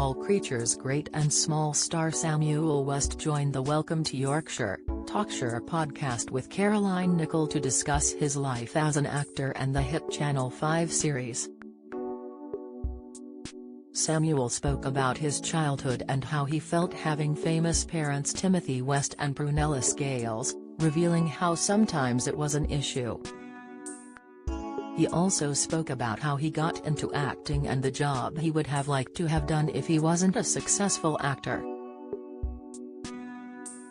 All Creatures Great and Small star Samuel West joined the Welcome to Yorkshire, Talkshire podcast with Caroline Nichol to discuss his life as an actor and the hit Channel 5 series. Samuel spoke about his childhood and how he felt having famous parents Timothy West and Prunella Scales, revealing how sometimes it was an issue. He also spoke about how he got into acting and the job he would have liked to have done if he wasn't a successful actor.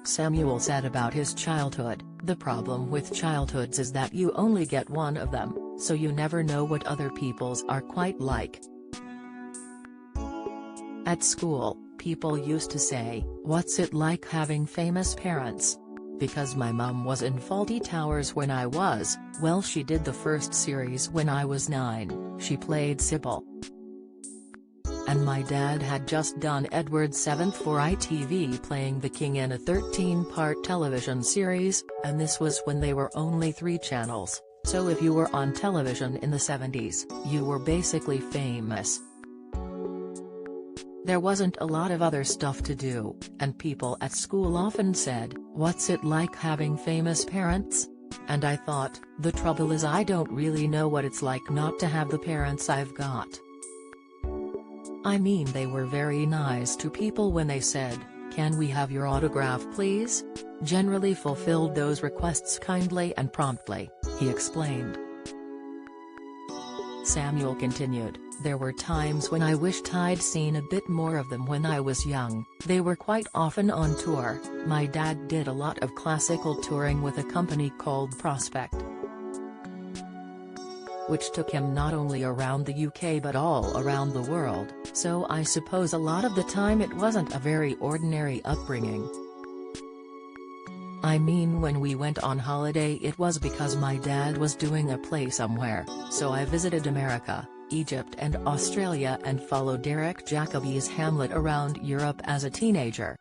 Samuel said about his childhood, "The problem with childhoods is that you only get one of them, so you never know what other people's are quite like. At school, people used to say, 'What's it like having famous parents?' Because my mum was in Fawlty Towers when I was, well, she did the first series when I was 9, she played Sybil. And my dad had just done Edward VII for ITV playing the King in a 13-part television series, and this was when they were only 3 channels, so if you were on television in the 70s, you were basically famous. There wasn't a lot of other stuff to do, and people at school often said, 'What's it like having famous parents?' And I thought, the trouble is I don't really know what it's like not to have the parents I've got. I mean, they were very nice to people when they said, 'Can we have your autograph please?' Generally fulfilled those requests kindly and promptly," he explained. Samuel continued, "There were times when I wished I'd seen a bit more of them when I was young. They were quite often on tour. My dad did a lot of classical touring with a company called Prospect, which took him not only around the UK but all around the world, so I suppose a lot of the time it wasn't a very ordinary upbringing. I mean, when we went on holiday it was because my dad was doing a play somewhere, so I visited America, Egypt and Australia and followed Derek Jacobi's Hamlet around Europe as a teenager.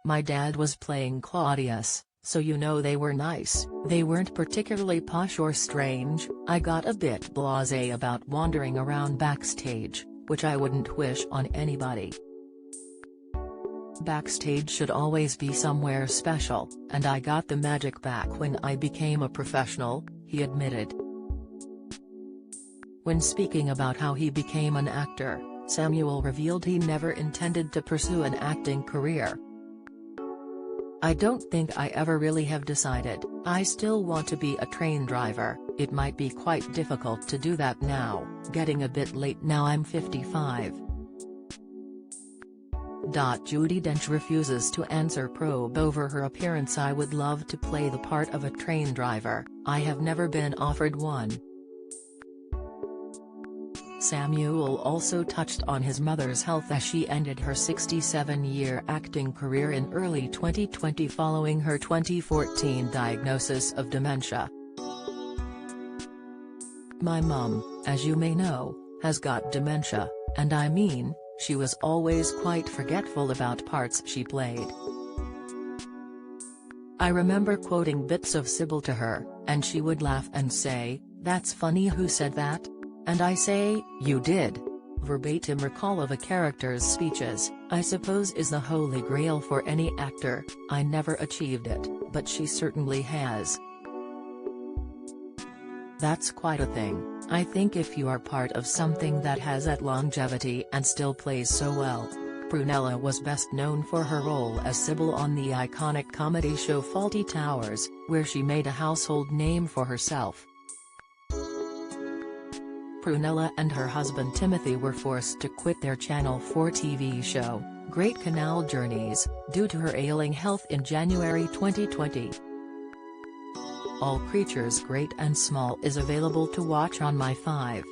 My dad was playing Claudius, so you know they were nice, they weren't particularly posh or strange. I got a bit blasé about wandering around backstage, which I wouldn't wish on anybody. Backstage should always be somewhere special, and I got the magic back when I became a professional," he admitted. When speaking about how he became an actor, Samuel revealed he never intended to pursue an acting career. "I don't think I ever really have decided. I still want to be a train driver. It might be quite difficult to do that now, getting a bit late now, I'm 55. Judi Dench refuses to answer probe over her appearance. "I would love to play the part of a train driver, I have never been offered one." Samuel also touched on his mother's health as she ended her 67-year acting career in early 2020 following her 2014 diagnosis of dementia. "My mum, as you may know, has got dementia, and I mean, she was always quite forgetful about parts she played. I remember quoting bits of Sybil to her, and she would laugh and say, 'That's funny, who said that?' And I say, 'You did.' Verbatim recall of a character's speeches, I suppose, is the holy grail for any actor. I never achieved it, but she certainly has. That's quite a thing. I think if you are part of something that has that longevity and still plays so well." Prunella was best known for her role as Sybil on the iconic comedy show Fawlty Towers, where she made a household name for herself. Prunella and her husband Timothy were forced to quit their Channel 4 TV show, Great Canal Journeys, due to her ailing health in January 2020. All Creatures Great and Small is available to watch on My5.